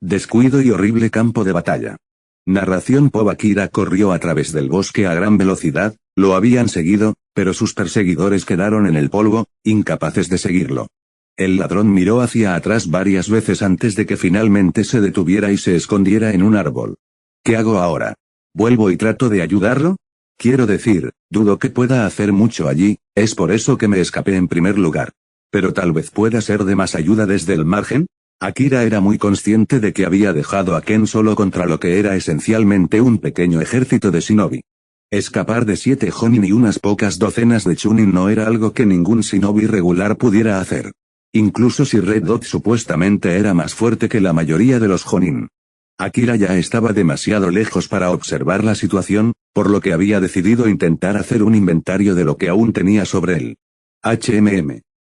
descuido y horrible campo de batalla. Narración Poe. Akira corrió a través del bosque a gran velocidad, lo habían seguido, pero sus perseguidores quedaron en el polvo, incapaces de seguirlo. El ladrón miró hacia atrás varias veces antes de que finalmente se detuviera y se escondiera en un árbol. ¿Qué hago ahora? ¿Vuelvo y trato de ayudarlo? Quiero decir, dudo que pueda hacer mucho allí, es por eso que me escapé en primer lugar. Pero tal vez pueda ser de más ayuda desde el margen. Akira era muy consciente de que había dejado a Ken solo contra lo que era esencialmente un pequeño ejército de shinobi. Escapar de 7 Jonin y unas pocas docenas de Chunin no era algo que ningún shinobi regular pudiera hacer. Incluso si Red Dot supuestamente era más fuerte que la mayoría de los Jonin. Akira ya estaba demasiado lejos para observar la situación, por lo que había decidido intentar hacer un inventario de lo que aún tenía sobre él.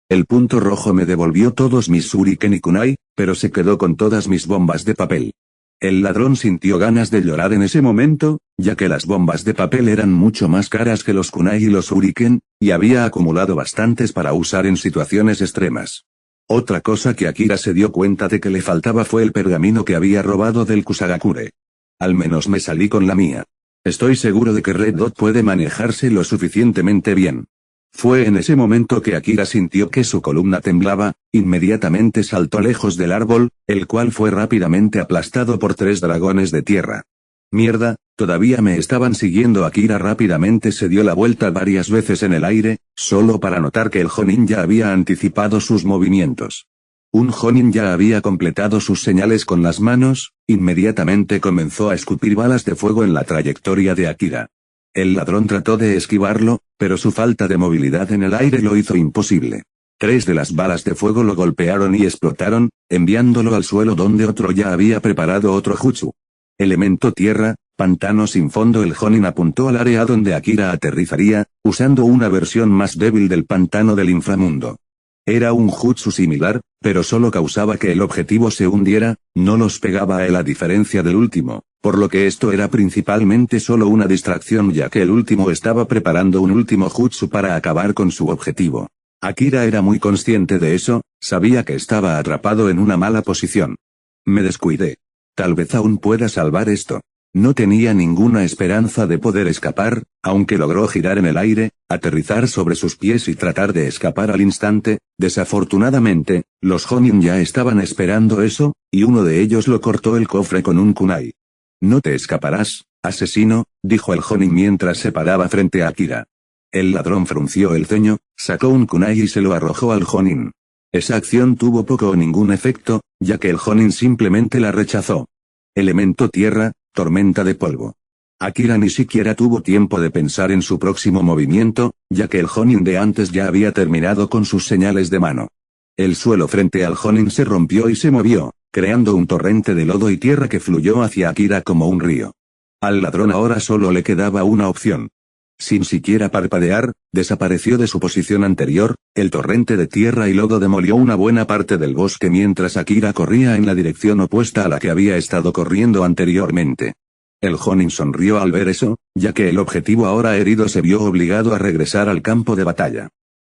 El punto rojo me devolvió todos mis shuriken y kunai, pero se quedó con todas mis bombas de papel. El ladrón sintió ganas de llorar en ese momento, ya que las bombas de papel eran mucho más caras que los kunai y los shuriken, y había acumulado bastantes para usar en situaciones extremas. Otra cosa que Akira se dio cuenta de que le faltaba fue el pergamino que había robado del Kusagakure. Al menos me salí con la mía. Estoy seguro de que Red Dot puede manejarse lo suficientemente bien. Fue en ese momento que Akira sintió que su columna temblaba, inmediatamente saltó lejos del árbol, el cual fue rápidamente aplastado por 3 dragones de tierra. Mierda, todavía me estaban siguiendo. Akira rápidamente se dio la vuelta varias veces en el aire, solo para notar que el Jonin ya había anticipado sus movimientos. Un Jonin ya había completado sus señales con las manos, inmediatamente comenzó a escupir balas de fuego en la trayectoria de Akira. El ladrón trató de esquivarlo, pero su falta de movilidad en el aire lo hizo imposible. 3 de las balas de fuego lo golpearon y explotaron, enviándolo al suelo donde otro ya había preparado otro jutsu. Elemento tierra, pantano sin fondo. El Jonin apuntó al área donde Akira aterrizaría, usando una versión más débil del pantano del inframundo. Era un jutsu similar, pero solo causaba que el objetivo se hundiera, no los pegaba a él a diferencia del último, por lo que esto era principalmente solo una distracción ya que el último estaba preparando un último jutsu para acabar con su objetivo. Akira era muy consciente de eso, sabía que estaba atrapado en una mala posición. Me descuidé. Tal vez aún pueda salvar esto. No tenía ninguna esperanza de poder escapar, aunque logró girar en el aire, aterrizar sobre sus pies y tratar de escapar al instante. Desafortunadamente, los Jonin ya estaban esperando eso, y uno de ellos lo cortó el cofre con un kunai. No te escaparás, asesino, dijo el Jonin mientras se paraba frente a Akira. El ladrón frunció el ceño, sacó un kunai y se lo arrojó al Jonin. Esa acción tuvo poco o ningún efecto, ya que el Jonin simplemente la rechazó. Elemento tierra, tormenta de polvo. Akira ni siquiera tuvo tiempo de pensar en su próximo movimiento, ya que el Jonin de antes ya había terminado con sus señales de mano. El suelo frente al Jonin se rompió y se movió, creando un torrente de lodo y tierra que fluyó hacia Akira como un río. Al ladrón ahora solo le quedaba una opción. Sin siquiera parpadear, desapareció de su posición anterior, el torrente de tierra y lodo demolió una buena parte del bosque mientras Akira corría en la dirección opuesta a la que había estado corriendo anteriormente. El Jonin sonrió al ver eso, ya que el objetivo ahora herido se vio obligado a regresar al campo de batalla.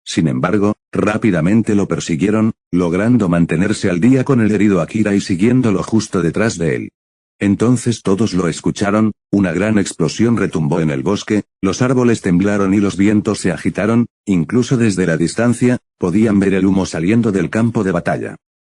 Sin embargo, rápidamente lo persiguieron, logrando mantenerse al día con el herido Akira y siguiéndolo justo detrás de él. Entonces todos lo escucharon, una gran explosión retumbó en el bosque, los árboles temblaron y los vientos se agitaron, incluso desde la distancia, podían ver el humo saliendo del campo de batalla.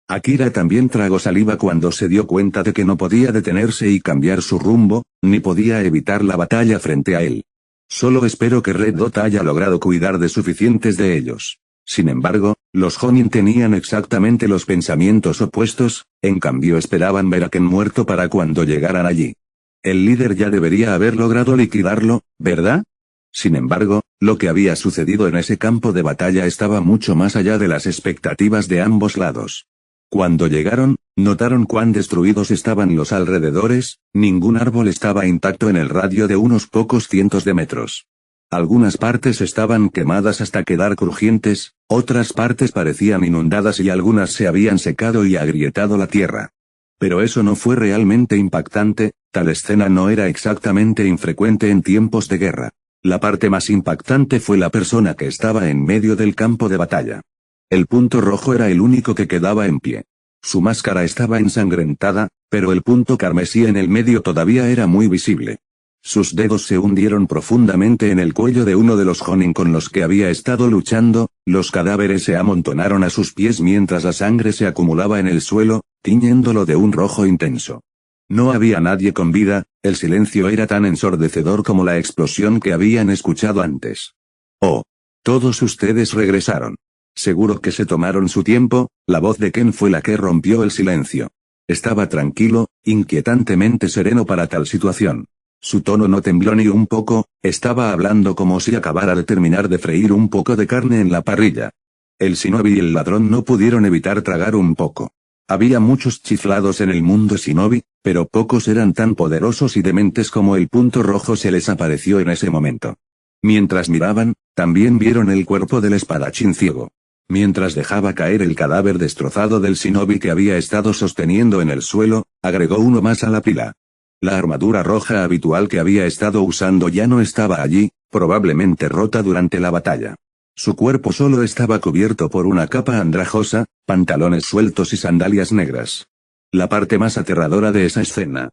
Akira también tragó saliva cuando se dio cuenta de que no podía detenerse y cambiar su rumbo, ni podía evitar la batalla frente a él. Solo espero que Red Dot haya logrado cuidar de suficientes de ellos. Sin embargo, los Jonin tenían exactamente los pensamientos opuestos, en cambio esperaban ver a Ken muerto para cuando llegaran allí. El líder ya debería haber logrado liquidarlo, ¿verdad? Sin embargo, lo que había sucedido en ese campo de batalla estaba mucho más allá de las expectativas de ambos lados. Cuando llegaron, notaron cuán destruidos estaban los alrededores, ningún árbol estaba intacto en el radio de unos pocos cientos de metros. Algunas partes estaban quemadas hasta quedar crujientes, otras partes parecían inundadas y algunas se habían secado y agrietado la tierra. Pero eso no fue realmente impactante, tal escena no era exactamente infrecuente en tiempos de guerra. La parte más impactante fue la persona que estaba en medio del campo de batalla. El punto rojo era el único que quedaba en pie. Su máscara estaba ensangrentada, pero el punto carmesí en el medio todavía era muy visible. Sus dedos se hundieron profundamente en el cuello de uno de los Jonin con los que había estado luchando, los cadáveres se amontonaron a sus pies mientras la sangre se acumulaba en el suelo, tiñéndolo de un rojo intenso. No había nadie con vida, el silencio era tan ensordecedor como la explosión que habían escuchado antes. Oh. Todos ustedes regresaron. Seguro que se tomaron su tiempo, la voz de Ken fue la que rompió el silencio. Estaba tranquilo, inquietantemente sereno para tal situación. Su tono no tembló ni un poco, estaba hablando como si acabara de terminar de freír un poco de carne en la parrilla. El shinobi y el ladrón no pudieron evitar tragar un poco. Había muchos chiflados en el mundo shinobi, pero pocos eran tan poderosos y dementes como el punto rojo se les apareció en ese momento. Mientras miraban, también vieron el cuerpo del espadachín ciego. Mientras dejaba caer el cadáver destrozado del shinobi que había estado sosteniendo en el suelo, agregó uno más a la pila. La armadura roja habitual que había estado usando ya no estaba allí, probablemente rota durante la batalla. Su cuerpo solo estaba cubierto por una capa andrajosa, pantalones sueltos y sandalias negras. La parte más aterradora de esa escena.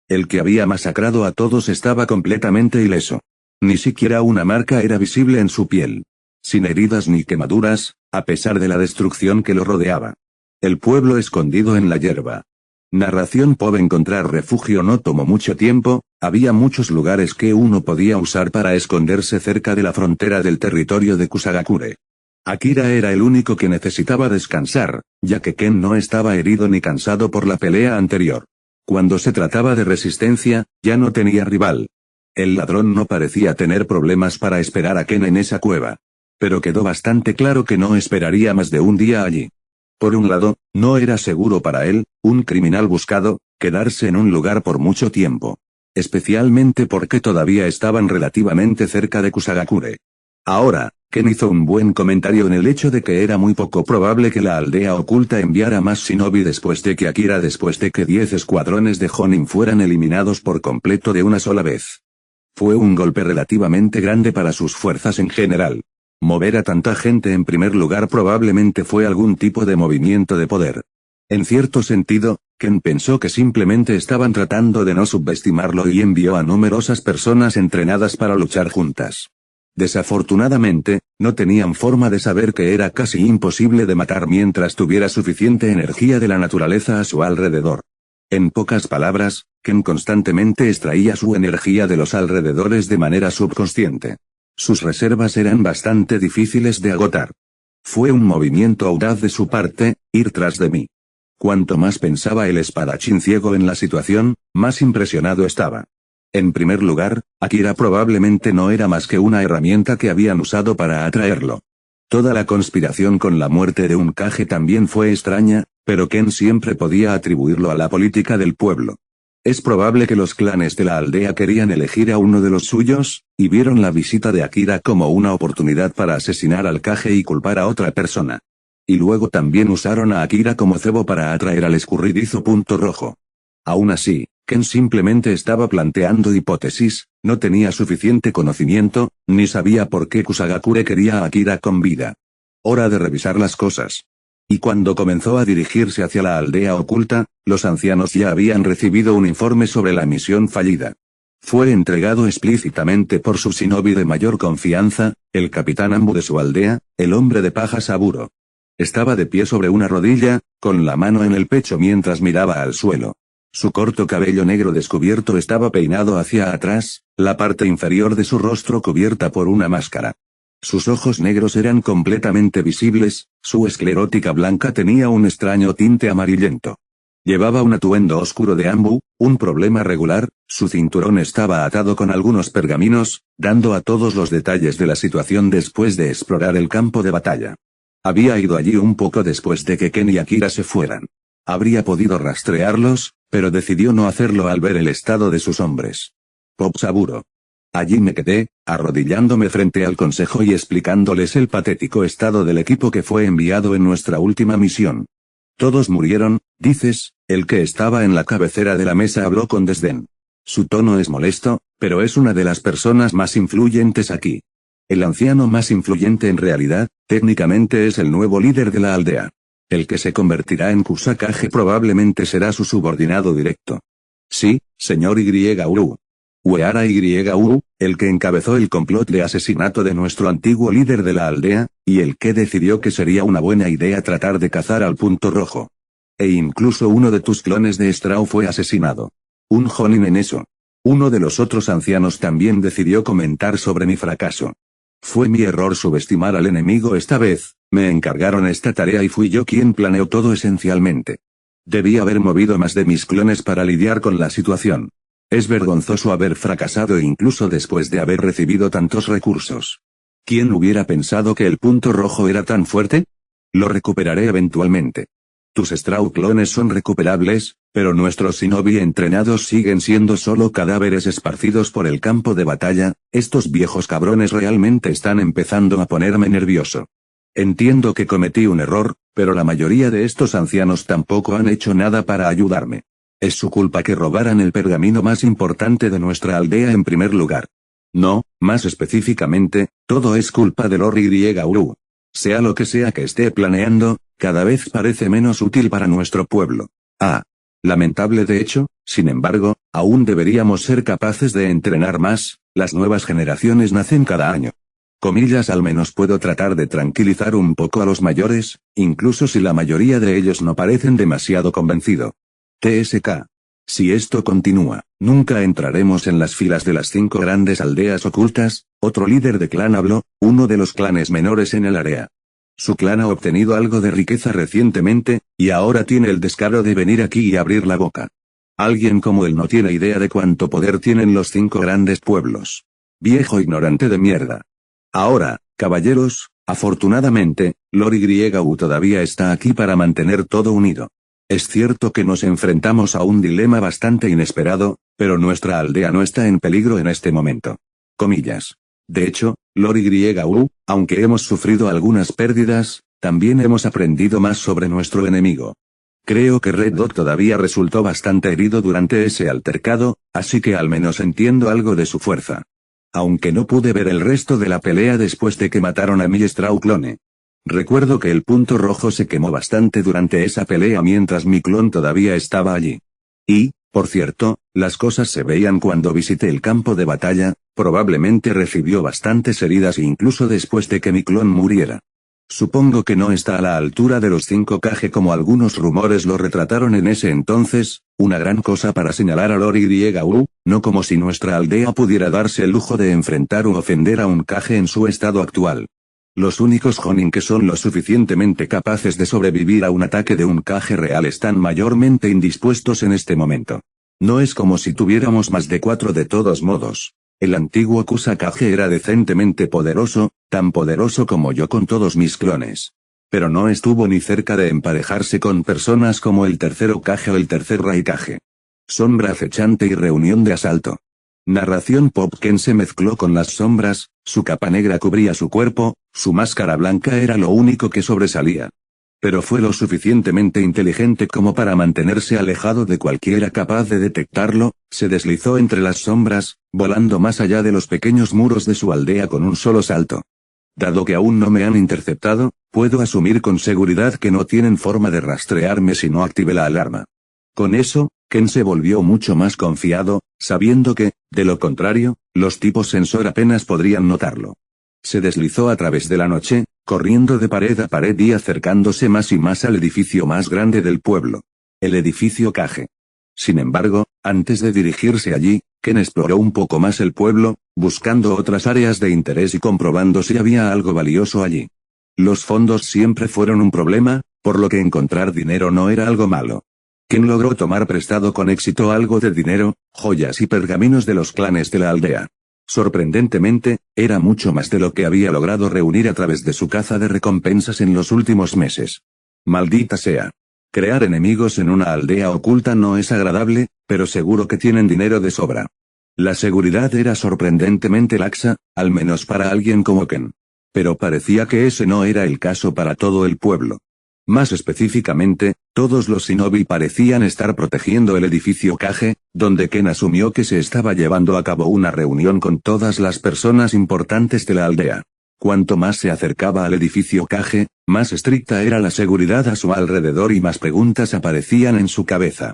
El que había masacrado a todos estaba completamente ileso. Ni siquiera una marca era visible en su piel. Sin heridas ni quemaduras, a pesar de la destrucción que lo rodeaba. El pueblo escondido en la hierba. Narración. Por encontrar refugio no tomó mucho tiempo, había muchos lugares que uno podía usar para esconderse cerca de la frontera del territorio de Kusagakure. Akira era el único que necesitaba descansar, ya que Ken no estaba herido ni cansado por la pelea anterior. Cuando se trataba de resistencia, ya no tenía rival. El ladrón no parecía tener problemas para esperar a Ken en esa cueva. Pero quedó bastante claro que no esperaría más de un día allí. Por un lado, no era seguro para él, un criminal buscado, quedarse en un lugar por mucho tiempo. Especialmente porque todavía estaban relativamente cerca de Kusagakure. Ahora, Ken hizo un buen comentario en el hecho de que era muy poco probable que la aldea oculta enviara más shinobi después de que 10 escuadrones de Jonin fueran eliminados por completo de una sola vez. Fue un golpe relativamente grande para sus fuerzas en general. Mover a tanta gente en primer lugar probablemente fue algún tipo de movimiento de poder. En cierto sentido, Ken pensó que simplemente estaban tratando de no subestimarlo y envió a numerosas personas entrenadas para luchar juntas. Desafortunadamente, no tenían forma de saber que era casi imposible de matar mientras tuviera suficiente energía de la naturaleza a su alrededor. En pocas palabras, Ken constantemente extraía su energía de los alrededores de manera subconsciente. Sus reservas eran bastante difíciles de agotar. Fue un movimiento audaz de su parte, ir tras de mí. Cuanto más pensaba el espadachín ciego en la situación, más impresionado estaba. En primer lugar, Akira probablemente no era más que una herramienta que habían usado para atraerlo. Toda la conspiración con la muerte de un Kage también fue extraña, pero Ken siempre podía atribuirlo a la política del pueblo. Es probable que los clanes de la aldea querían elegir a uno de los suyos, y vieron la visita de Akira como una oportunidad para asesinar al Kage y culpar a otra persona. Y luego también usaron a Akira como cebo para atraer al escurridizo punto rojo. Aún así, Ken simplemente estaba planteando hipótesis, no tenía suficiente conocimiento, ni sabía por qué Kusagakure quería a Akira con vida. Hora de revisar las cosas. Y cuando comenzó a dirigirse hacia la aldea oculta, los ancianos ya habían recibido un informe sobre la misión fallida. Fue entregado explícitamente por su shinobi de mayor confianza, el capitán Ambu de su aldea, el hombre de paja Saburo. Estaba de pie sobre una rodilla, con la mano en el pecho mientras miraba al suelo. Su corto cabello negro descubierto estaba peinado hacia atrás, la parte inferior de su rostro cubierta por una máscara. Sus ojos negros eran completamente visibles, su esclerótica blanca tenía un extraño tinte amarillento. Llevaba un atuendo oscuro de Ambu, un problema regular, su cinturón estaba atado con algunos pergaminos, dando a todos los detalles de la situación después de explorar el campo de batalla. Había ido allí un poco después de que Ken y Akira se fueran. Habría podido rastrearlos, pero decidió no hacerlo al ver el estado de sus hombres. Pop Saburo. Allí me quedé, arrodillándome frente al consejo y explicándoles el patético estado del equipo que fue enviado en nuestra última misión. Todos murieron, dices, el que estaba en la cabecera de la mesa habló con desdén. Su tono es molesto, pero es una de las personas más influyentes aquí. El anciano más influyente en realidad, técnicamente es el nuevo líder de la aldea. El que se convertirá en Kusakage probablemente será su subordinado directo. Sí, señor YU. Uehara YU, el que encabezó el complot de asesinato de nuestro antiguo líder de la aldea, y el que decidió que sería una buena idea tratar de cazar al punto rojo. E incluso uno de tus clones de Straw fue asesinado. Un Jonin en eso. Uno de los otros ancianos también decidió comentar sobre mi fracaso. Fue mi error subestimar al enemigo esta vez, me encargaron esta tarea y fui yo quien planeó todo esencialmente. Debí haber movido más de mis clones para lidiar con la situación. Es vergonzoso haber fracasado incluso después de haber recibido tantos recursos. ¿Quién hubiera pensado que el punto rojo era tan fuerte? Lo recuperaré eventualmente. Tus Straw clones son recuperables, pero nuestros shinobi entrenados siguen siendo solo cadáveres esparcidos por el campo de batalla. Estos viejos cabrones realmente están empezando a ponerme nervioso. Entiendo que cometí un error, pero la mayoría de estos ancianos tampoco han hecho nada para ayudarme. Es su culpa que robaran el pergamino más importante de nuestra aldea en primer lugar. No, más específicamente, todo es culpa de Lord YU. Sea lo que sea que esté planeando, cada vez parece menos útil para nuestro pueblo. Lamentable de hecho, sin embargo, aún deberíamos ser capaces de entrenar más, las nuevas generaciones nacen cada año. Comillas, al menos puedo tratar de tranquilizar un poco a los mayores, incluso si la mayoría de ellos no parecen demasiado convencido. TSK. Si esto continúa, nunca entraremos en las filas de las 5 grandes aldeas ocultas. Otro líder de clan habló, uno de los clanes menores en el área. Su clan ha obtenido algo de riqueza recientemente, y ahora tiene el descaro de venir aquí y abrir la boca. Alguien como él no tiene idea de cuánto poder tienen los 5 grandes pueblos. Viejo ignorante de mierda. Ahora, caballeros, afortunadamente, Lord YU todavía está aquí para mantener todo unido. Es cierto que nos enfrentamos a un dilema bastante inesperado, pero nuestra aldea no está en peligro en este momento. Comillas. De hecho, Lord YU, aunque hemos sufrido algunas pérdidas, también hemos aprendido más sobre nuestro enemigo. Creo que Red Dot todavía resultó bastante herido durante ese altercado, así que al menos entiendo algo de su fuerza. Aunque no pude ver el resto de la pelea después de que mataron a mi Straw clone. Recuerdo que el punto rojo se quemó bastante durante esa pelea mientras mi clon todavía estaba allí. Y, por cierto, las cosas se veían cuando visité el campo de batalla, probablemente recibió bastantes heridas incluso después de que mi clon muriera. Supongo que no está a la altura de los 5 Kage como algunos rumores lo retrataron en ese entonces, una gran cosa para señalar a Lord YU, no como si nuestra aldea pudiera darse el lujo de enfrentar o ofender a un Kage en su estado actual. Los únicos Jonin que son lo suficientemente capaces de sobrevivir a un ataque de un Kage real están mayormente indispuestos en este momento. No es como si tuviéramos más de 4 de todos modos. El antiguo Kusakage era decentemente poderoso, tan poderoso como yo con todos mis clones. Pero no estuvo ni cerca de emparejarse con personas como el tercero Kage o el tercer Raikage. Sombra acechante y reunión de asalto. Narración Popken se mezcló con las sombras, su capa negra cubría su cuerpo, su máscara blanca era lo único que sobresalía. Pero fue lo suficientemente inteligente como para mantenerse alejado de cualquiera capaz de detectarlo, se deslizó entre las sombras, volando más allá de los pequeños muros de su aldea con un solo salto. Dado que aún no me han interceptado, puedo asumir con seguridad que no tienen forma de rastrearme si no active la alarma. Con eso, Ken se volvió mucho más confiado, sabiendo que, de lo contrario, los tipos sensor apenas podrían notarlo. Se deslizó a través de la noche, corriendo de pared a pared y acercándose más y más al edificio más grande del pueblo. El edificio Kage. Sin embargo, antes de dirigirse allí, Ken exploró un poco más el pueblo, buscando otras áreas de interés y comprobando si había algo valioso allí. Los fondos siempre fueron un problema, por lo que encontrar dinero no era algo malo. Ken logró tomar prestado con éxito algo de dinero, joyas y pergaminos de los clanes de la aldea. Sorprendentemente, era mucho más de lo que había logrado reunir a través de su caza de recompensas en los últimos meses. Maldita sea. Crear enemigos en una aldea oculta no es agradable, pero seguro que tienen dinero de sobra. La seguridad era sorprendentemente laxa, al menos para alguien como Ken. Pero parecía que ese no era el caso para todo el pueblo. Más específicamente, todos los shinobi parecían estar protegiendo el edificio Kage, donde Ken asumió que se estaba llevando a cabo una reunión con todas las personas importantes de la aldea. Cuanto más se acercaba al edificio Kage, más estricta era la seguridad a su alrededor y más preguntas aparecían en su cabeza.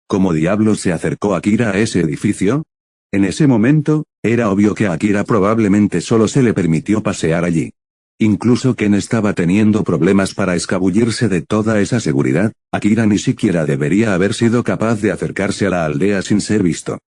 ¿Cómo diablos se acercó Akira a ese edificio? En ese momento, era obvio que a Akira probablemente solo se le permitió pasear allí. Incluso Ken estaba teniendo problemas para escabullirse de toda esa seguridad, Akira ni siquiera debería haber sido capaz de acercarse a la aldea sin ser visto.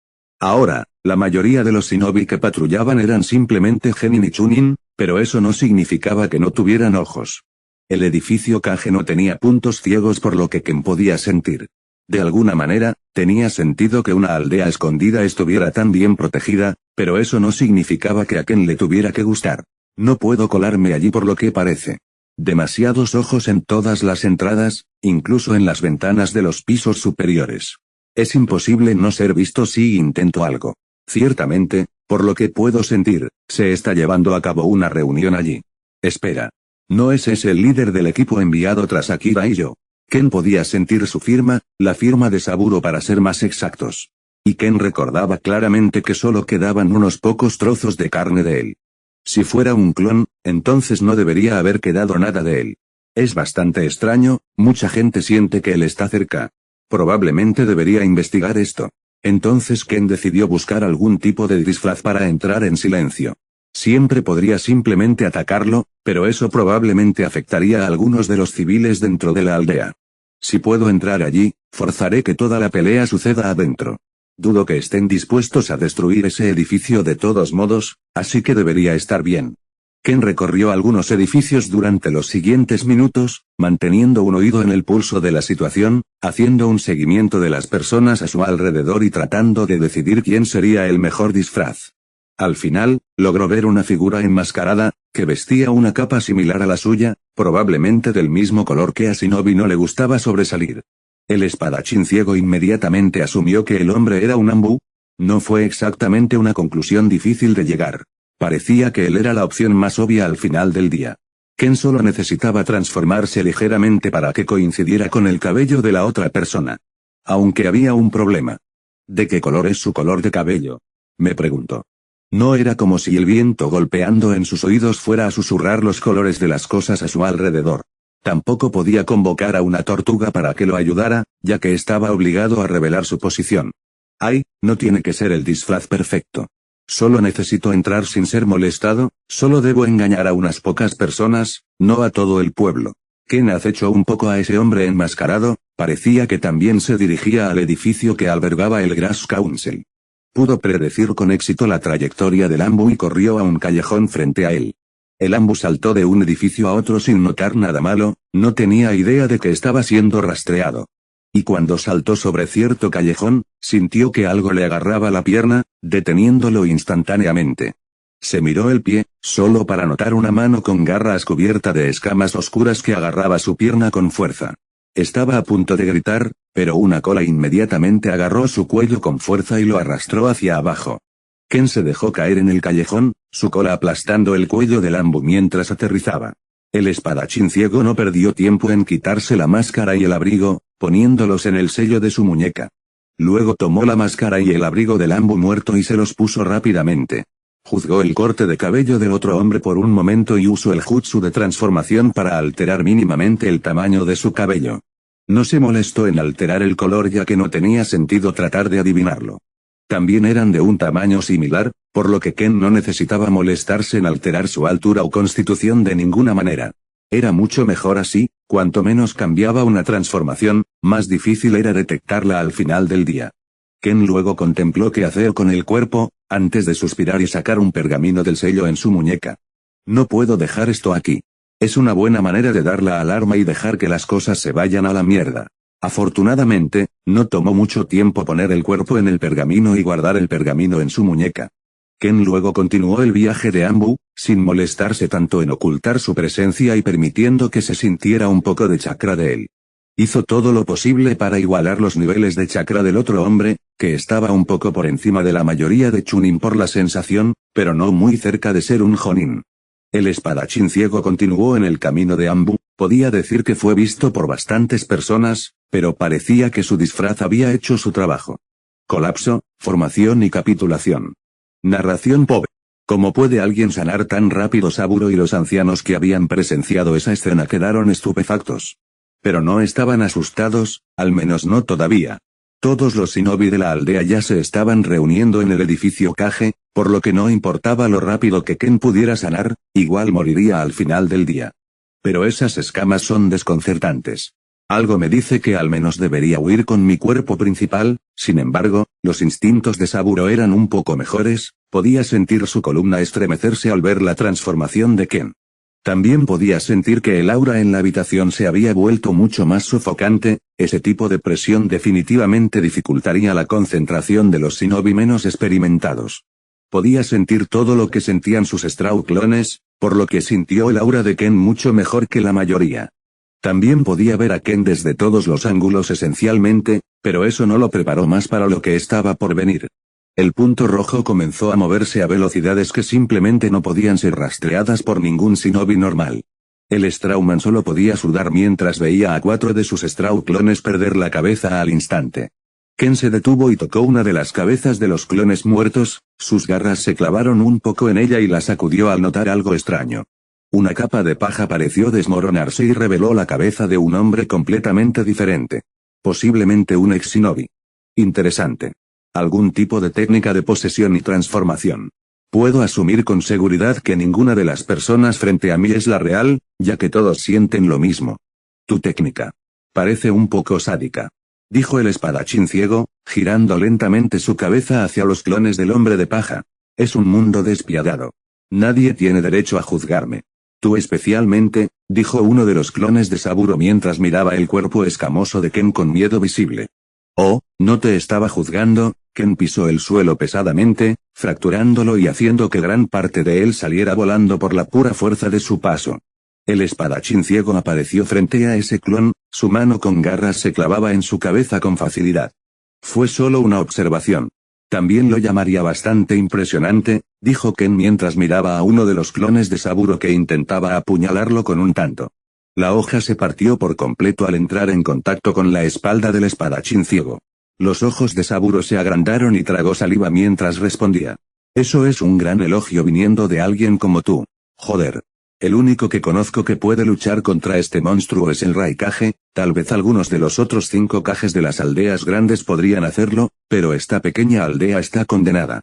Ahora, la mayoría de los shinobi que patrullaban eran simplemente genin y chunin, pero eso no significaba que no tuvieran ojos. El edificio Kage no tenía puntos ciegos por lo que Ken podía sentir. De alguna manera, tenía sentido que una aldea escondida estuviera tan bien protegida, pero eso no significaba que a Ken le tuviera que gustar. No puedo colarme allí por lo que parece. Demasiados ojos en todas las entradas, incluso en las ventanas de los pisos superiores. Es imposible no ser visto si intento algo. Ciertamente, por lo que puedo sentir, se está llevando a cabo una reunión allí. Espera. ¿No es ese el líder del equipo enviado tras Akira y yo? Ken podía sentir su firma, la firma de Saburo para ser más exactos. Y Ken recordaba claramente que solo quedaban unos pocos trozos de carne de él. Si fuera un clon, entonces no debería haber quedado nada de él. Es bastante extraño, mucha gente siente que él está cerca. Probablemente debería investigar esto. Entonces Ken decidió buscar algún tipo de disfraz para entrar en silencio. Siempre podría simplemente atacarlo, pero eso probablemente afectaría a algunos de los civiles dentro de la aldea. Si puedo entrar allí, forzaré que toda la pelea suceda adentro. Dudo que estén dispuestos a destruir ese edificio de todos modos, así que debería estar bien. Ken recorrió algunos edificios durante los siguientes minutos, manteniendo un oído en el pulso de la situación, haciendo un seguimiento de las personas a su alrededor y tratando de decidir quién sería el mejor disfraz. Al final, logró ver una figura enmascarada, que vestía una capa similar a la suya, probablemente del mismo color que a Shinobi no le gustaba sobresalir. El espadachín ciego inmediatamente asumió que el hombre era un Anbu. No fue exactamente una conclusión difícil de llegar. Parecía que él era la opción más obvia al final del día. Ken solo necesitaba transformarse ligeramente para que coincidiera con el cabello de la otra persona. Aunque había un problema. ¿De qué color es su color de cabello?, me preguntó. No era como si el viento golpeando en sus oídos fuera a susurrar los colores de las cosas a su alrededor. Tampoco podía convocar a una tortuga para que lo ayudara, ya que estaba obligado a revelar su posición. Ay, no tiene que ser el disfraz perfecto. Solo necesito entrar sin ser molestado, solo debo engañar a unas pocas personas, no a todo el pueblo. Ken acechó un poco a ese hombre enmascarado, parecía que también se dirigía al edificio que albergaba el Grass Council. Pudo predecir con éxito la trayectoria del Anbu y corrió a un callejón frente a él. El Anbu saltó de un edificio a otro sin notar nada malo, no tenía idea de que estaba siendo rastreado. Y cuando saltó sobre cierto callejón, sintió que algo le agarraba la pierna, deteniéndolo instantáneamente. Se miró el pie, solo para notar una mano con garras cubierta de escamas oscuras que agarraba su pierna con fuerza. Estaba a punto de gritar, pero una cola inmediatamente agarró su cuello con fuerza y lo arrastró hacia abajo. Ken se dejó caer en el callejón, su cola aplastando el cuello del Anbu mientras aterrizaba. El espadachín ciego no perdió tiempo en quitarse la máscara y el abrigo, poniéndolos en el sello de su muñeca. Luego tomó la máscara y el abrigo del Anbu muerto y se los puso rápidamente. Juzgó el corte de cabello del otro hombre por un momento y usó el jutsu de transformación para alterar mínimamente el tamaño de su cabello. No se molestó en alterar el color ya que no tenía sentido tratar de adivinarlo. También eran de un tamaño similar, por lo que Ken no necesitaba molestarse en alterar su altura o constitución de ninguna manera. Era mucho mejor así, cuanto menos cambiaba una transformación, más difícil era detectarla al final del día. Ken luego contempló qué hacer con el cuerpo, antes de suspirar y sacar un pergamino del sello en su muñeca. No puedo dejar esto aquí. Es una buena manera de dar la alarma y dejar que las cosas se vayan a la mierda. Afortunadamente, no tomó mucho tiempo poner el cuerpo en el pergamino y guardar el pergamino en su muñeca. Ken luego continuó el viaje de Anbu, sin molestarse tanto en ocultar su presencia y permitiendo que se sintiera un poco de chakra de él. Hizo todo lo posible para igualar los niveles de chakra del otro hombre, que estaba un poco por encima de la mayoría de chunin por la sensación, pero no muy cerca de ser un jonin. El espadachín ciego continuó en el camino de Anbu, podía decir que fue visto por bastantes personas, pero parecía que su disfraz había hecho su trabajo. Colapso, formación y capitulación. Narración pobre. ¿Cómo puede alguien sanar tan rápido? Saburo y los ancianos que habían presenciado esa escena quedaron estupefactos. Pero no estaban asustados, al menos no todavía. Todos los shinobi de la aldea ya se estaban reuniendo en el edificio Kage, por lo que no importaba lo rápido que Ken pudiera sanar, igual moriría al final del día. Pero esas escamas son desconcertantes. Algo me dice que al menos debería huir con mi cuerpo principal. Sin embargo, los instintos de Saburo eran un poco mejores, podía sentir su columna estremecerse al ver la transformación de Ken. También podía sentir que el aura en la habitación se había vuelto mucho más sofocante, ese tipo de presión definitivamente dificultaría la concentración de los shinobi menos experimentados. Podía sentir todo lo que sentían sus Straw clones, por lo que sintió el aura de Ken mucho mejor que la mayoría. También podía ver a Ken desde todos los ángulos esencialmente, pero eso no lo preparó más para lo que estaba por venir. El punto rojo comenzó a moverse a velocidades que simplemente no podían ser rastreadas por ningún shinobi normal. El Strawman solo podía sudar mientras veía a 4 de sus Straw clones perder la cabeza al instante. Ken se detuvo y tocó una de las cabezas de los clones muertos, sus garras se clavaron un poco en ella y la sacudió al notar algo extraño. Una capa de paja pareció desmoronarse y reveló la cabeza de un hombre completamente diferente. Posiblemente un ex-shinobi. Interesante. Algún tipo de técnica de posesión y transformación. Puedo asumir con seguridad que ninguna de las personas frente a mí es la real, ya que todos sienten lo mismo. Tu técnica. Parece un poco sádica. Dijo el espadachín ciego, girando lentamente su cabeza hacia los clones del hombre de paja. Es un mundo despiadado. Nadie tiene derecho a juzgarme. Tú especialmente, dijo uno de los clones de Saburo mientras miraba el cuerpo escamoso de Ken con miedo visible. Oh, no te estaba juzgando. Ken pisó el suelo pesadamente, fracturándolo y haciendo que gran parte de él saliera volando por la pura fuerza de su paso. El espadachín ciego apareció frente a ese clon, su mano con garras se clavaba en su cabeza con facilidad. Fue solo una observación. También lo llamaría bastante impresionante, dijo Ken mientras miraba a uno de los clones de Saburo que intentaba apuñalarlo con un tanto. La hoja se partió por completo al entrar en contacto con la espalda del espadachín ciego. Los ojos de Saburo se agrandaron y tragó saliva mientras respondía. Eso es un gran elogio viniendo de alguien como tú. Joder. El único que conozco que puede luchar contra este monstruo es el Raikage, tal vez algunos de los otros 5 Kages de las aldeas grandes podrían hacerlo, pero esta pequeña aldea está condenada.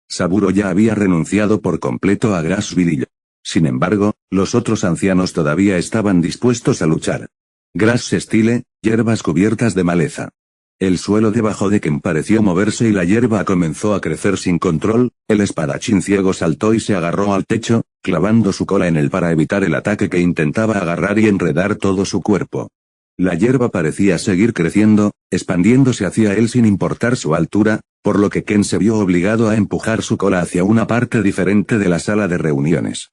Saburo ya había renunciado por completo a Grassville. Sin embargo, los otros ancianos todavía estaban dispuestos a luchar. Grass Stile, hierbas cubiertas de maleza. El suelo debajo de Ken pareció moverse y la hierba comenzó a crecer sin control, el espadachín ciego saltó y se agarró al techo, clavando su cola en él para evitar el ataque que intentaba agarrar y enredar todo su cuerpo. La hierba parecía seguir creciendo, expandiéndose hacia él sin importar su altura, por lo que Ken se vio obligado a empujar su cola hacia una parte diferente de la sala de reuniones.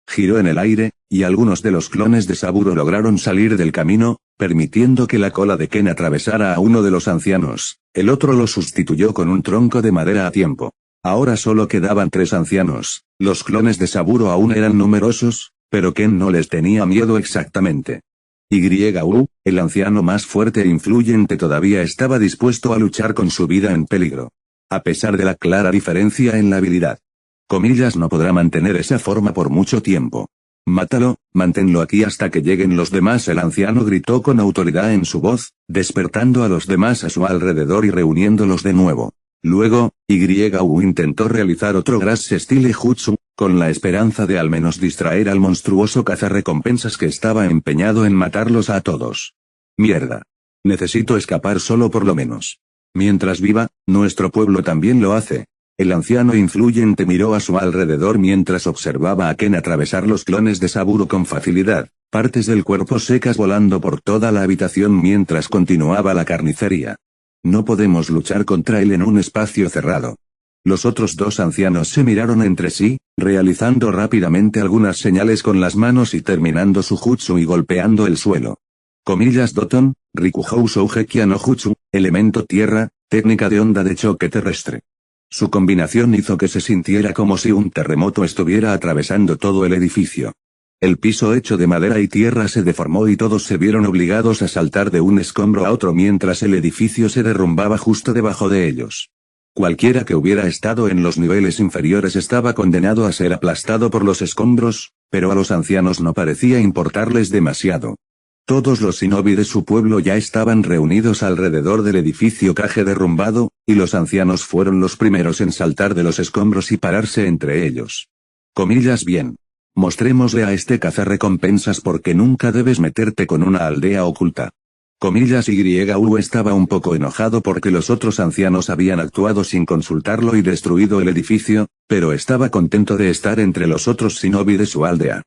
Giró en el aire, y algunos de los clones de Saburo lograron salir del camino, permitiendo que la cola de Ken atravesara a uno de los ancianos. El otro lo sustituyó con un tronco de madera a tiempo. Ahora solo quedaban 3 ancianos. Los clones de Saburo aún eran numerosos, pero Ken no les tenía miedo exactamente. YU, el anciano más fuerte e influyente todavía estaba dispuesto a luchar con su vida en peligro. A pesar de la clara diferencia en la habilidad. Comillas no podrá mantener esa forma por mucho tiempo. Mátalo, manténlo aquí hasta que lleguen los demás. El anciano gritó con autoridad en su voz, despertando a los demás a su alrededor y reuniéndolos de nuevo. Luego, YU intentó realizar otro Grass Style Jutsu, con la esperanza de al menos distraer al monstruoso cazarrecompensas que estaba empeñado en matarlos a todos. Mierda. Necesito escapar solo por lo menos. Mientras viva, nuestro pueblo también lo hace. El anciano influyente miró a su alrededor mientras observaba a Ken atravesar los clones de Saburo con facilidad, partes del cuerpo secas volando por toda la habitación mientras continuaba la carnicería. No podemos luchar contra él en un espacio cerrado. Los otros 2 ancianos se miraron entre sí, realizando rápidamente algunas señales con las manos y terminando su jutsu y golpeando el suelo. Comillas Doton, Rikuhou Shougekia no Jutsu, elemento tierra, técnica de onda de choque terrestre. Su combinación hizo que se sintiera como si un terremoto estuviera atravesando todo el edificio. El piso hecho de madera y tierra se deformó y todos se vieron obligados a saltar de un escombro a otro mientras el edificio se derrumbaba justo debajo de ellos. Cualquiera que hubiera estado en los niveles inferiores estaba condenado a ser aplastado por los escombros, pero a los ancianos no parecía importarles demasiado. Todos los shinobi de su pueblo ya estaban reunidos alrededor del edificio Kage derrumbado, y los ancianos fueron los primeros en saltar de los escombros y pararse entre ellos. Comillas bien. Mostrémosle a este cazarrecompensas por qué nunca debes meterte con una aldea oculta. Comillas YU estaba un poco enojado porque los otros ancianos habían actuado sin consultarlo y destruido el edificio, pero estaba contento de estar entre los otros shinobi de su aldea.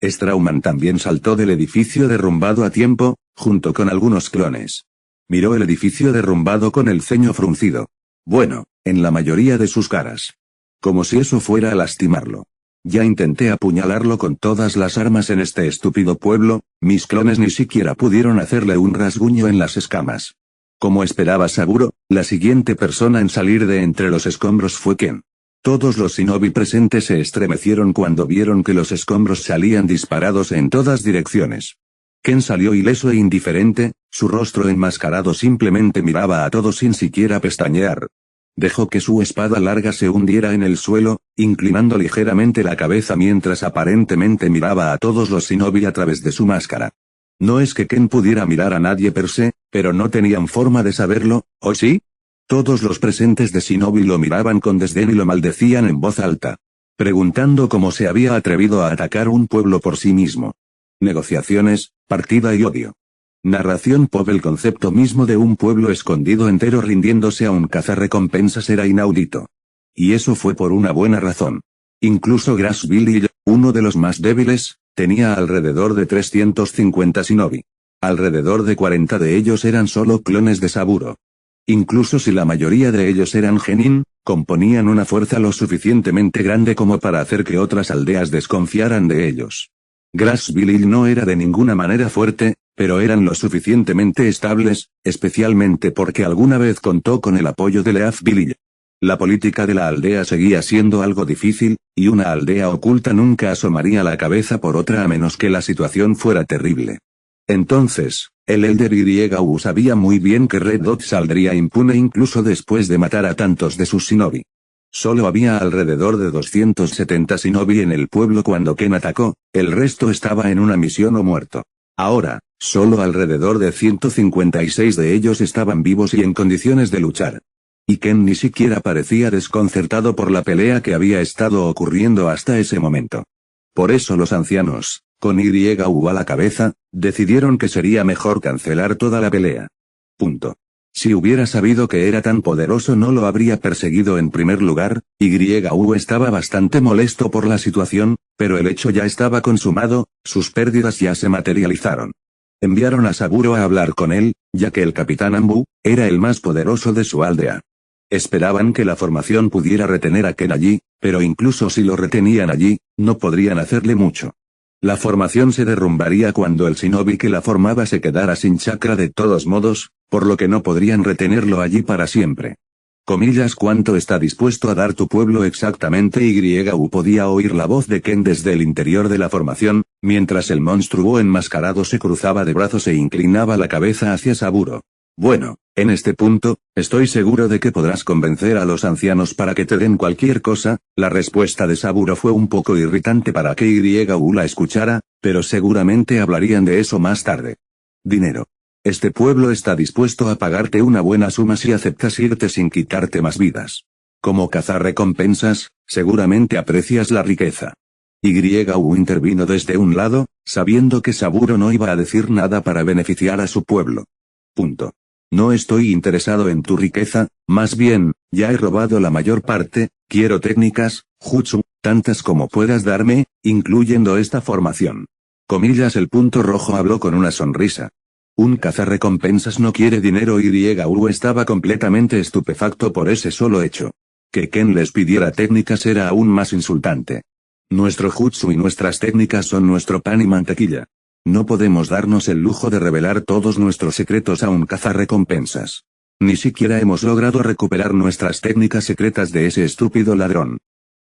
Strauman también saltó del edificio derrumbado a tiempo, junto con algunos clones. Miró el edificio derrumbado con el ceño fruncido. Bueno, en la mayoría de sus caras. Como si eso fuera a lastimarlo. Ya intenté apuñalarlo con todas las armas en este estúpido pueblo, mis clones ni siquiera pudieron hacerle un rasguño en las escamas. Como esperaba Saburo, la siguiente persona en salir de entre los escombros fue Ken. Todos los shinobi presentes se estremecieron cuando vieron que los escombros salían disparados en todas direcciones. Ken salió ileso e indiferente, su rostro enmascarado simplemente miraba a todos sin siquiera pestañear. Dejó que su espada larga se hundiera en el suelo, inclinando ligeramente la cabeza mientras aparentemente miraba a todos los shinobi a través de su máscara. No es que Ken pudiera mirar a nadie per se, pero no tenían forma de saberlo, ¿o sí? Todos los presentes de shinobi lo miraban con desdén y lo maldecían en voz alta, preguntando cómo se había atrevido a atacar un pueblo por sí mismo. Negociaciones, partida y odio. Narración pop. El concepto mismo de un pueblo escondido entero rindiéndose a un cazarrecompensas era inaudito. Y eso fue por una buena razón. Incluso Grass Village, uno de los más débiles, tenía alrededor de 350 shinobi. Alrededor de 40 de ellos eran solo clones de Saburo. Incluso si la mayoría de ellos eran genin, componían una fuerza lo suficientemente grande como para hacer que otras aldeas desconfiaran de ellos. Grass Village no era de ninguna manera fuerte, pero eran lo suficientemente estables, especialmente porque alguna vez contó con el apoyo de Leaf Village. La política de la aldea seguía siendo algo difícil, y una aldea oculta nunca asomaría la cabeza por otra a menos que la situación fuera terrible. Entonces, el Elder YU sabía muy bien que Red Dot saldría impune incluso después de matar a tantos de sus shinobi. Solo había alrededor de 270 shinobi en el pueblo cuando Ken atacó, el resto estaba en una misión o muerto. Ahora, solo alrededor de 156 de ellos estaban vivos y en condiciones de luchar. Y Ken ni siquiera parecía desconcertado por la pelea que había estado ocurriendo hasta ese momento. Por eso los ancianos, con YU a la cabeza, decidieron que sería mejor cancelar toda la pelea. Punto. Si hubiera sabido que era tan poderoso no lo habría perseguido en primer lugar. YU estaba bastante molesto por la situación, pero el hecho ya estaba consumado, sus pérdidas ya se materializaron. Enviaron a Saburo a hablar con él, ya que el capitán Ambu era el más poderoso de su aldea. Esperaban que la formación pudiera retener a Ken allí, pero incluso si lo retenían allí, no podrían hacerle mucho. La formación se derrumbaría cuando el shinobi que la formaba se quedara sin chakra de todos modos, por lo que no podrían retenerlo allí para siempre. Comillas, ¿cuánto está dispuesto a dar tu pueblo exactamente? YU podía oír la voz de Ken desde el interior de la formación, mientras el monstruo enmascarado se cruzaba de brazos e inclinaba la cabeza hacia Saburo. Bueno, en este punto, estoy seguro de que podrás convencer a los ancianos para que te den cualquier cosa. La respuesta de Saburo fue un poco irritante para que YU la escuchara, pero seguramente hablarían de eso más tarde. Dinero. Este pueblo está dispuesto a pagarte una buena suma si aceptas irte sin quitarte más vidas. Como cazarrecompensas, seguramente aprecias la riqueza. YU intervino desde un lado, sabiendo que Saburo no iba a decir nada para beneficiar a su pueblo. Punto. No estoy interesado en tu riqueza, más bien, ya he robado la mayor parte, quiero técnicas, jutsu, tantas como puedas darme, incluyendo esta formación. Comillas, el punto rojo habló con una sonrisa. Un cazarrecompensas no quiere dinero. YU estaba completamente estupefacto por ese solo hecho. Que Ken les pidiera técnicas era aún más insultante. Nuestro jutsu y nuestras técnicas son nuestro pan y mantequilla. No podemos darnos el lujo de revelar todos nuestros secretos a un cazarrecompensas. Ni siquiera hemos logrado recuperar nuestras técnicas secretas de ese estúpido ladrón.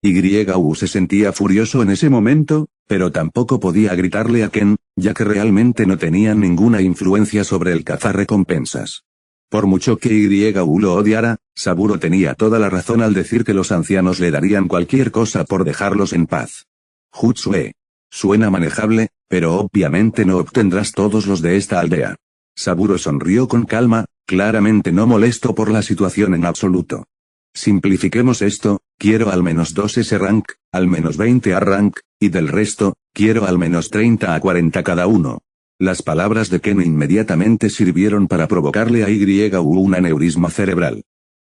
YU se sentía furioso en ese momento, pero tampoco podía gritarle a Ken, ya que realmente no tenían ninguna influencia sobre el cazarrecompensas. Por mucho que YU lo odiara, Saburo tenía toda la razón al decir que los ancianos le darían cualquier cosa por dejarlos en paz. Jutsue. Suena manejable, pero obviamente no obtendrás todos los de esta aldea. Saburo sonrió con calma, claramente no molesto por la situación en absoluto. Simplifiquemos esto, quiero al menos 2 S-Rank, al menos 20 A-Rank, y del resto, quiero al menos 30 a 40 cada uno. Las palabras de Ken inmediatamente sirvieron para provocarle a YU un aneurisma cerebral.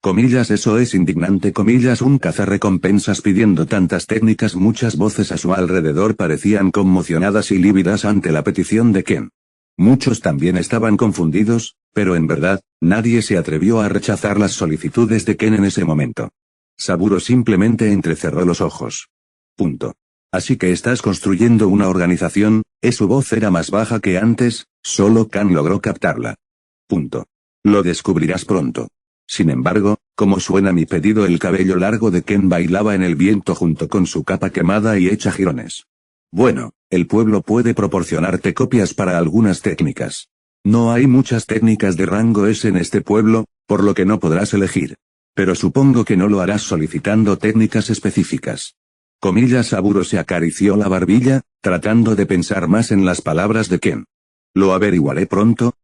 Comillas, eso es indignante, comillas, un cazarrecompensas pidiendo tantas técnicas. Muchas voces a su alrededor parecían conmocionadas y lívidas ante la petición de Ken. Muchos también estaban confundidos, pero en verdad, nadie se atrevió a rechazar las solicitudes de Ken en ese momento. Saburo simplemente entrecerró los ojos. Punto. Así que estás construyendo una organización, su voz era más baja que antes, solo Ken logró captarla. Punto. Lo descubrirás pronto. Sin embargo, como suena mi pedido, el cabello largo de Ken bailaba en el viento junto con su capa quemada y hecha jirones. Bueno, el pueblo puede proporcionarte copias para algunas técnicas. No hay muchas técnicas de rango S en este pueblo, por lo que no podrás elegir. Pero supongo que no lo harás solicitando técnicas específicas. Comillas, Saburo se acarició la barbilla, tratando de pensar más en las palabras de Ken. Lo averiguaré pronto,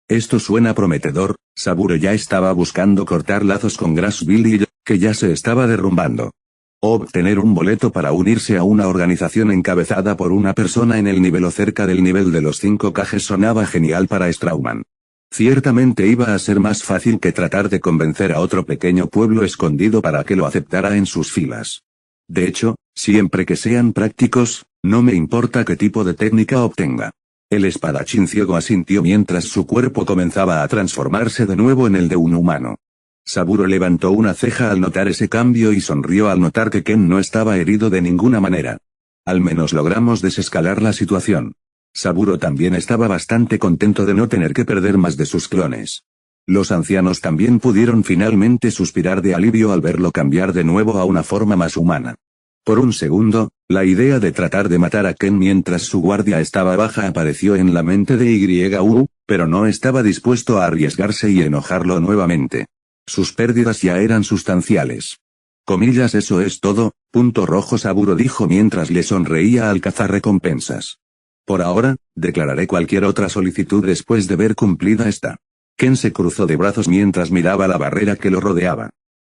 Esto suena prometedor. Saburo ya estaba buscando cortar lazos con Grassville, que ya se estaba derrumbando. Obtener un boleto para unirse a una organización encabezada por una persona en el nivel o cerca del nivel de los 5 Kages sonaba genial para Strauman. Ciertamente iba a ser más fácil que tratar de convencer a otro pequeño pueblo escondido para que lo aceptara en sus filas. De hecho, siempre que sean prácticos, no me importa qué tipo de técnica obtenga. El espadachín ciego asintió mientras su cuerpo comenzaba a transformarse de nuevo en el de un humano. Saburo levantó una ceja al notar ese cambio y sonrió al notar que Ken no estaba herido de ninguna manera. Al menos logramos desescalar la situación. Saburo también estaba bastante contento de no tener que perder más de sus clones. Los ancianos también pudieron finalmente suspirar de alivio al verlo cambiar de nuevo a una forma más humana. Por un segundo, la idea de tratar de matar a Ken mientras su guardia estaba baja apareció en la mente de YU, pero no estaba dispuesto a arriesgarse y enojarlo nuevamente. Sus pérdidas ya eran sustanciales. Comillas, eso es todo, punto rojo, Saburo dijo mientras le sonreía al cazarrecompensas. Por ahora, declararé cualquier otra solicitud después de ver cumplida esta. Ken se cruzó de brazos mientras miraba la barrera que lo rodeaba.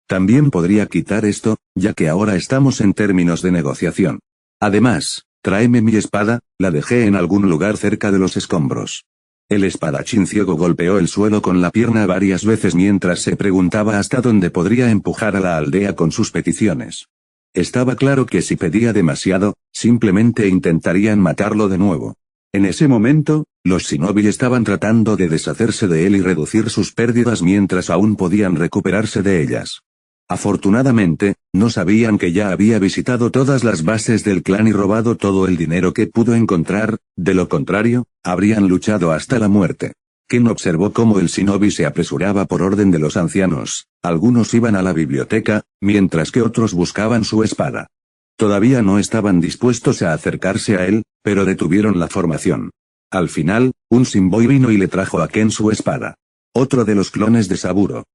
También podría quitar esto, ya que ahora estamos en términos de negociación. Además, tráeme mi espada, la dejé en algún lugar cerca de los escombros. El espadachín ciego golpeó el suelo con la pierna varias veces mientras se preguntaba hasta dónde podría empujar a la aldea con sus peticiones. Estaba claro que si pedía demasiado, simplemente intentarían matarlo de nuevo. En ese momento, los shinobi estaban tratando de deshacerse de él y reducir sus pérdidas mientras aún podían recuperarse de ellas. Afortunadamente, no sabían que ya había visitado todas las bases del clan y robado todo el dinero que pudo encontrar, de lo contrario, habrían luchado hasta la muerte. Ken observó cómo el shinobi se apresuraba por orden de los ancianos, algunos iban a la biblioteca, mientras que otros buscaban su espada. Todavía no estaban dispuestos a acercarse a él, pero detuvieron la formación. Al final, un Shinboi vino y le trajo a Ken su espada. Otro de los clones de Saburo.